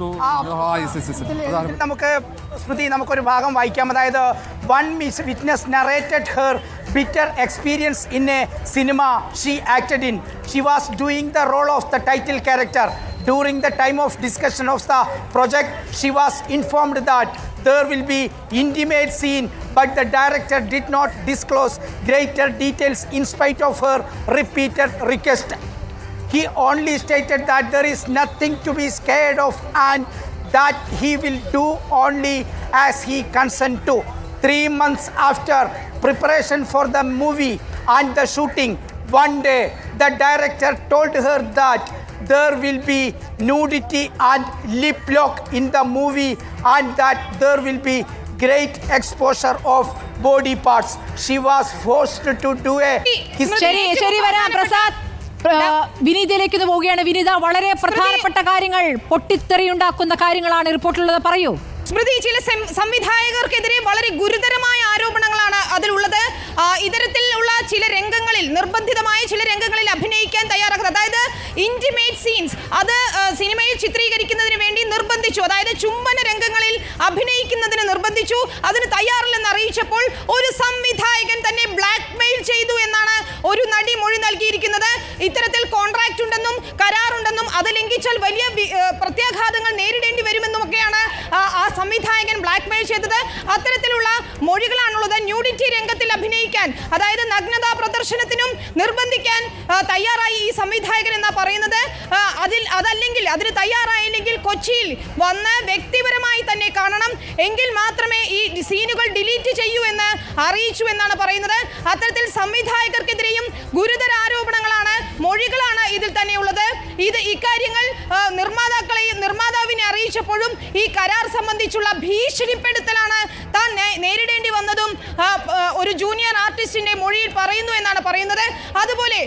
to നമുക്ക് സ്മൃതി നമുക്കൊരു ഭാഗം വായിക്കാം. അതായത് one witness narrated her bitter experience in a cinema she acted in. She was doing the role of the title character. During the time of discussion of the project, she was informed that there will be intimate scene, but the director did not disclose greater details in spite of her repeated request. He only stated that there is nothing to be scared of and that he will do only as he consent to. 3 months after preparation for the movie and the shooting, one day the director told her that there will be nudity and lip lock in the movie and that there will be great exposure of body parts. She was forced to do a ശരി വരാം പ്രസാദ്. വിനീതയിലേക്ക് പോവുകയാണ്. വിനീത, വളരെ പ്രധാനപ്പെട്ട കാര്യങ്ങൾ, പൊട്ടിത്തെറിയുണ്ടാക്കുന്ന കാര്യങ്ങളാണ് റിപ്പോർട്ടിലുള്ളത്. പറയൂ സ്മൃതി. ചില സംവിധായകർക്കെതിരെ വളരെ ഗുരുതരമായ ആരോപണങ്ങളാണ് അതിലുള്ളത്. ഇത്തരത്തിലുള്ള ചില രംഗങ്ങളിൽ, നിർബന്ധിതമായ ചില രംഗങ്ങളിൽ അഭിനയിക്കാൻ തയ്യാറാക്കുന്നത്, അതായത് ഇന്റിമേറ്റ് സീൻസ്, അത് സിനിമയിൽ ചിത്രീകരിക്കുന്നതിന് വേണ്ടി നിർബന്ധിച്ചു. അതായത് ചുംബന രംഗങ്ങളിൽ അഭിനയിക്കുന്നതിന് നിർബന്ധിച്ചു. അതിന് തയ്യാറില്ലെന്ന് അറിയിച്ചപ്പോൾ ഒരു സംവിധായകൻ തന്നെ ബ്ലാക്ക് മെയിൽ ചെയ്തു എന്നാണ് ഒരു നടി മൊഴി നൽകിയിരിക്കുന്നത്. ഇത്തരത്തിൽ കോൺട്രാക്ട് ഉണ്ടെന്നും കരാറുണ്ടെന്നും അത് ലംഘിച്ചാൽ വലിയ പ്രത്യാഘാതങ്ങൾ നേരിടേണ്ടി വരുമെന്നുമൊക്കെയാണ് ആ സംവിധായകൻ ബ്ലാക്ക് മെയിൽ ചെയ്തത്. അത്തരത്തിലുള്ള മൊഴികളാണുള്ളത്. ന്യൂഡിറ്റി രംഗത്തിൽ അഭിനയിക്കാൻ, അതായത് നഗ്നതാ പ്രദർശനത്തിനും നിർബന്ധിക്കാൻ തയ്യാറായി ഈ സംവിധായകൻ എന്നാ പറയുന്നത്. അതല്ലെങ്കിൽ അതിന് തയ്യാറായില്ലെങ്കിൽ കൊച്ചിയിൽ വന്ന് വ്യക്തിപരമായി തന്നെ കാണണം, എങ്കിൽ മാത്രമേ ഈ സീനുകൾ ഡിലീറ്റ് ചെയ്യൂ എന്ന് അറിയിച്ചു എന്നാണ് പറയുന്നത്. അത്തരത്തിൽ സംവിധായകർക്കെതിരെയും ഗുരുതര ആരോപണങ്ങളാണ്, മൊഴികളാണ് ഇതിൽ തന്നെ ഉള്ളത്. ഇക്കാര്യങ്ങൾ നിർമ്മാതാവിനെ അറിയിച്ചപ്പോഴും ഈ കരാർ സംബന്ധിച്ചുള്ള ഭീഷണിപ്പെടുത്തലാണ് താൻ നേരിടേണ്ടി വന്നതും ഒരു ജൂനിയർ ആർട്ടിസ്റ്റിന്റെ മൊഴിയിൽ പറയുന്നു എന്നാണ് പറയുന്നത്. അതുപോലെ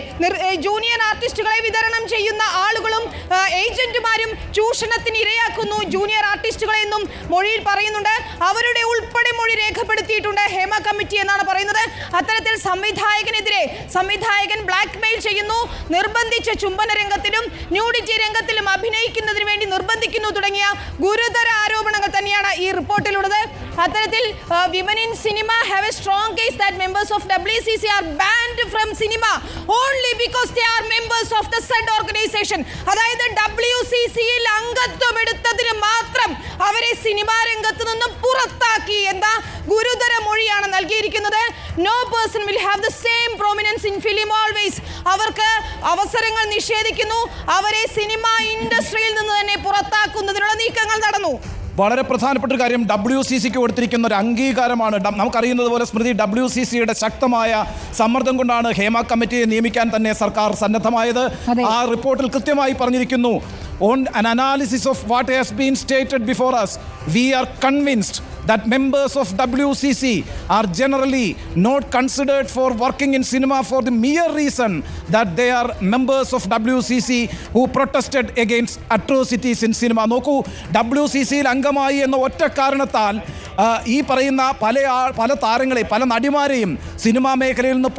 ജൂനിയർ ആർട്ടിസ്റ്റുകളെ വിതരണം ചെയ്യുന്ന ആളുകളും ഏജന്റുമാരും ചൂഷണത്തിന് ഇരയാക്കുന്നു ജൂനിയർ ആർട്ടിസ്റ്റുകളെ എന്നും മൊഴിയിൽ പറയുന്നുണ്ട്. അവരുടെ ഉൾപ്പെടെ മൊഴി രേഖപ്പെടുത്തിയിട്ടുണ്ട് ഹേമ കമ്മിറ്റി എന്നാണ് പറയുന്നത്. അത്തരത്തിൽ സംവിധായകൻ ബ്ലാക്ക് മെയിൽ ചെയ്യുന്നു, നിർബന്ധിച്ച ചുംബന രംഗത്തിലും ന്യൂഡിറ്റി രംഗത്തിലും അഭിനയിക്കുന്നതിന് വേണ്ടി നിർബന്ധിക്കുന്നു തുടങ്ങിയ ഗുരുതര ആരോപണങ്ങൾ തന്നെയാണ് ഈ റിപ്പോർട്ടിലുള്ളത്. അത്തരത്തിൽ women in cinema have a strong case that members of WCC are banned from cinema only because they are members of the said organisation. അതായത് WCCയിൽ അംഗത്വം എടുത്തതിന് മാത്രം അവരെ സിനിമാ രംഗത്ത് നിന്നും പുറത്താക്കി എന്ന ഗുരുതര മൊഴിയാണ് നൽകിയിരിക്കുന്നത്. No person will have the same prominence in film always. അവർക്ക് അവസരങ്ങൾ നിഷേധിക്കുന്നു, അവരെ സിനിമാ ഇൻഡസ്ട്രിയിൽ നിന്ന് തന്നെ പുറത്താക്കുന്നതിനുള്ള നീക്കങ്ങൾ നടന്നു. വളരെ പ്രധാനപ്പെട്ട ഒരു കാര്യം, WCCക്ക് കൊടുത്തിരിക്കുന്ന ഒരു അംഗീകാരമാണ്. നമുക്കറിയുന്നത് പോലെ സ്മൃതി, WCCയുടെ ശക്തമായ സമ്മർദ്ദം കൊണ്ടാണ് ഹേമ കമ്മിറ്റിയെ നിയമിക്കാൻ തന്നെ സർക്കാർ സന്നദ്ധമായത്. ആ റിപ്പോർട്ടിൽ കൃത്യമായി പറഞ്ഞിരിക്കുന്നു, on an analysis of what has been stated before us, we are convinced that members of WCC are generally not considered for working in cinema for the mere reason that they are members of WCC who protested against atrocities in cinema. നോക്കൂ, WCCയിൽ അംഗമായി എന്ന ഒറ്റ കാരണത്താൽ ഈ പറയുന്ന പല താരങ്ങളെ, പല നടിമാരെയും സിനിമാ മേഖലയിൽ നിന്ന്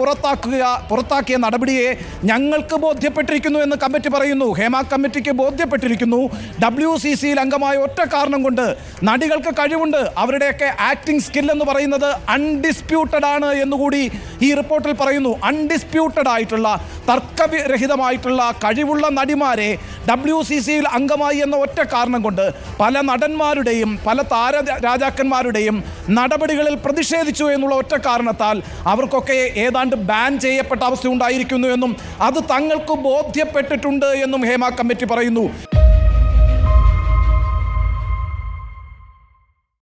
പുറത്താക്കിയ നടപടിയെ ഞങ്ങൾക്ക് ബോധ്യപ്പെട്ടിരിക്കുന്നു എന്ന് കമ്മിറ്റി പറയുന്നു. ഹേമ കമ്മിറ്റിക്ക് ബോധ്യപ്പെട്ടിരിക്കുന്നു. WCCയിൽ അംഗമായ ഒറ്റ കാരണം കൊണ്ട് നടികൾക്ക് കഴിവുണ്ട്, അവരുടെയൊക്കെ ആക്ടിംഗ് സ്കിൽ എന്ന് പറയുന്നത് അൺഡിസ്പ്യൂട്ടഡ് ആണ് എന്നുകൂടി ഈ റിപ്പോർട്ടിൽ പറയുന്നു. അൺഡിസ്പ്യൂട്ടഡ് ആയിട്ടുള്ള, തർക്കരഹിതമായിട്ടുള്ള കഴിവുള്ള നടിമാരെ WCCയിൽ അംഗമായി എന്ന ഒറ്റ കാരണം കൊണ്ട് പല നടന്മാരുടെയും പല രാജാക്കന്മാരുടെയും നടപടികളിൽ പ്രതിഷേധിച്ചു എന്നുള്ള ഒറ്റ കാരണത്താൽ അവർക്കൊക്കെ ഏതാണ്ട് ബാൻ ചെയ്യപ്പെട്ട അവസ്ഥ ഉണ്ടായിരിക്കുന്നു എന്നും അത് തങ്ങൾക്ക് ബോധ്യപ്പെട്ടിട്ടുണ്ട് എന്നും ഹേമ കമ്മിറ്റി പറയുന്നു.